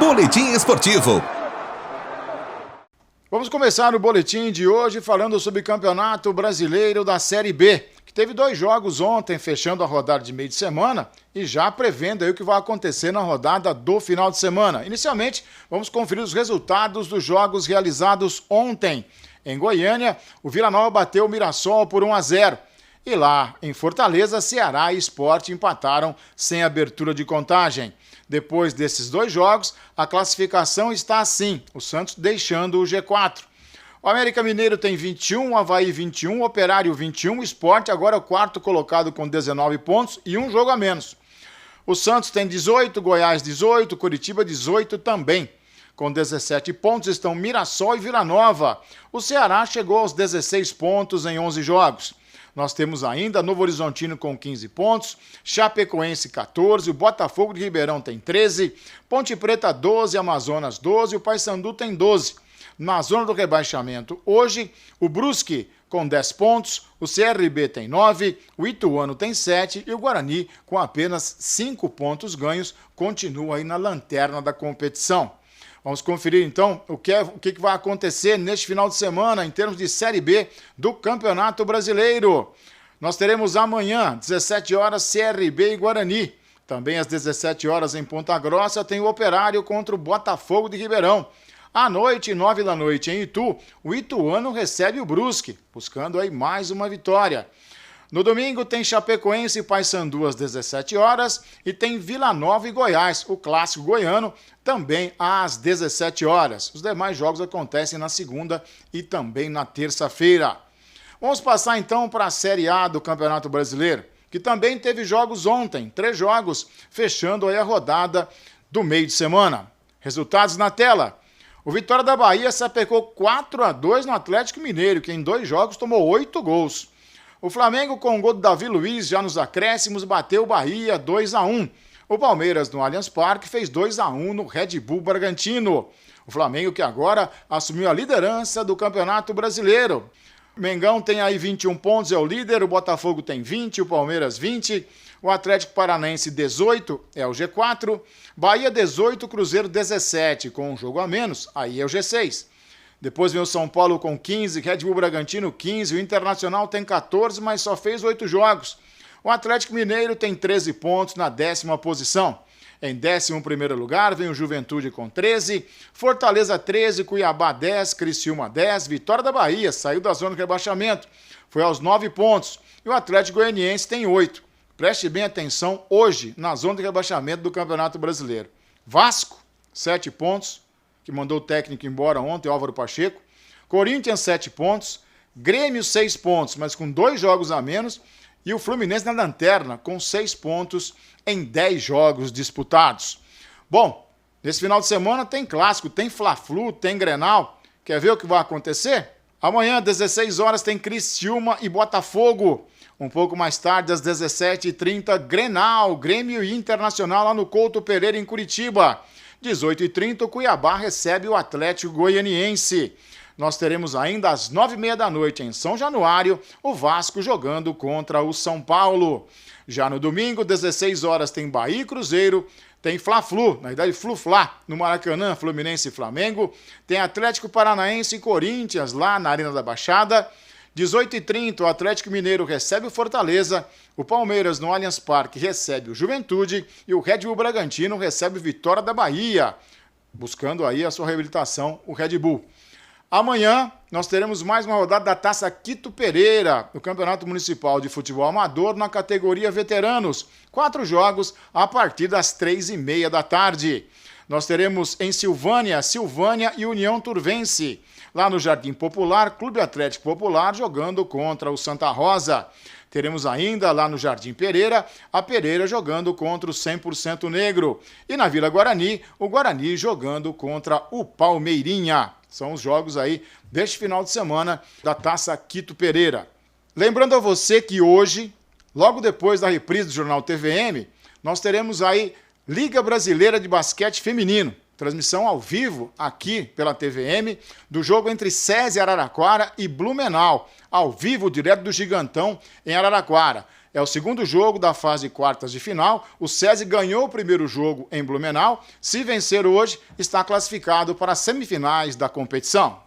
Boletim Esportivo. Vamos começar o boletim de hoje falando sobre o Campeonato Brasileiro da Série B, que teve 2 jogos ontem, fechando a rodada de meio de semana e já prevendo aí o que vai acontecer na rodada do final de semana. Inicialmente, vamos conferir os resultados dos jogos realizados ontem. Em Goiânia, o Vila Nova bateu o Mirassol por 1-0. E lá, em Fortaleza, Ceará e Sport empataram sem abertura de contagem. Depois desses 2 jogos, a classificação está assim, o Santos deixando o G4. O América Mineiro tem 21, o Avaí 21, o Operário 21, o Sport agora é o 4º colocado com 19 pontos e 1 jogo a menos. O Santos tem 18, Goiás 18, Curitiba 18 também. Com 17 pontos estão Mirassol e Vila Nova. O Ceará chegou aos 16 pontos em 11 jogos. Nós temos ainda Novo Horizontino com 15 pontos, Chapecoense 14, o Botafogo de Ribeirão tem 13, Ponte Preta 12, Amazonas 12, o Paysandu tem 12. Na zona do rebaixamento, hoje, o Brusque com 10 pontos, o CRB tem 9, o Ituano tem 7 e o Guarani, com apenas 5 pontos ganhos, continua aí na lanterna da competição. Vamos conferir então o que vai acontecer neste final de semana em termos de Série B do Campeonato Brasileiro. Nós teremos amanhã, 17 horas, CRB e Guarani. Também às 17 horas em Ponta Grossa tem o Operário contra o Botafogo de Ribeirão. À noite, 9 da noite em Itu, o Ituano recebe o Brusque, buscando aí mais uma vitória. No domingo tem Chapecoense e Paysandu às 17 horas e tem Vila Nova e Goiás, o clássico goiano, também às 17 horas. Os demais jogos acontecem na segunda e também na terça-feira. Vamos passar então para a Série A do Campeonato Brasileiro, que também teve jogos ontem, 3 jogos, fechando aí a rodada do meio de semana. Resultados na tela. O Vitória da Bahia sapecou 4-2 no Atlético Mineiro, que em 2 jogos tomou 8 gols. O Flamengo, com o gol do Davi Luiz, já nos acréscimos, bateu o Bahia 2-1. O Palmeiras, no Allianz Parque, fez 2-1 no Red Bull Bragantino. O Flamengo, que agora assumiu a liderança do Campeonato Brasileiro. O Mengão tem aí 21 pontos, é o líder. O Botafogo tem 20, o Palmeiras 20. O Atlético Paranaense 18, é o G4. Bahia 18, Cruzeiro 17, com um jogo a menos, aí é o G6. Depois vem o São Paulo com 15, Red Bull Bragantino 15, o Internacional tem 14, mas só fez 8 jogos. O Atlético Mineiro tem 13 pontos na 10ª posição. Em 11º lugar vem o Juventude com 13, Fortaleza 13, Cuiabá 10, Criciúma 10, Vitória da Bahia saiu da zona de rebaixamento, foi aos 9 pontos. E o Atlético Goianiense tem 8. Preste bem atenção hoje na zona de rebaixamento do Campeonato Brasileiro. Vasco, 7 pontos. Que mandou o técnico embora ontem, Álvaro Pacheco. Corinthians, 7 pontos. Grêmio, 6 pontos, mas com 2 jogos a menos. E o Fluminense na lanterna, com 6 pontos em 10 jogos disputados. Bom, nesse final de semana tem clássico, tem Fla-Flu, tem Grenal. Quer ver o que vai acontecer? Amanhã, às 16 horas, tem Criciúma e Botafogo. Um pouco mais tarde, às 17h30, Grenal, Grêmio e Internacional lá no Couto Pereira, em Curitiba. 18h30, o Cuiabá recebe o Atlético Goianiense. Nós teremos ainda às 9h30 da noite em São Januário, o Vasco jogando contra o São Paulo. Já no domingo, 16 horas, tem Bahia e Cruzeiro, tem Fla-Flu, na verdade Flu-Fla, no Maracanã, Fluminense e Flamengo, tem Atlético Paranaense e Corinthians lá na Arena da Baixada. 18h30, o Atlético Mineiro recebe o Fortaleza, o Palmeiras no Allianz Parque recebe o Juventude e o Red Bull Bragantino recebe o Vitória da Bahia, buscando aí a sua reabilitação, o Red Bull. Amanhã nós teremos mais uma rodada da Taça Quito Pereira, no Campeonato Municipal de Futebol Amador, na categoria Veteranos. 4 jogos a partir das 3h30 da tarde. Nós teremos em Silvânia e União Turvense. Lá no Jardim Popular, Clube Atlético Popular jogando contra o Santa Rosa. Teremos ainda lá no Jardim Pereira, a Pereira jogando contra o 100% Negro. E na Vila Guarani, o Guarani jogando contra o Palmeirinha. São os jogos aí deste final de semana da Taça Quito Pereira. Lembrando a você que hoje, logo depois da reprise do Jornal TVM, nós teremos aí Liga Brasileira de Basquete Feminino. Transmissão ao vivo aqui pela TVM do jogo entre SESI Araraquara e Blumenau. Ao vivo, direto do Gigantão em Araraquara. É o segundo jogo da fase de quartas de final. O SESI ganhou o primeiro jogo em Blumenau. Se vencer hoje, está classificado para as semifinais da competição.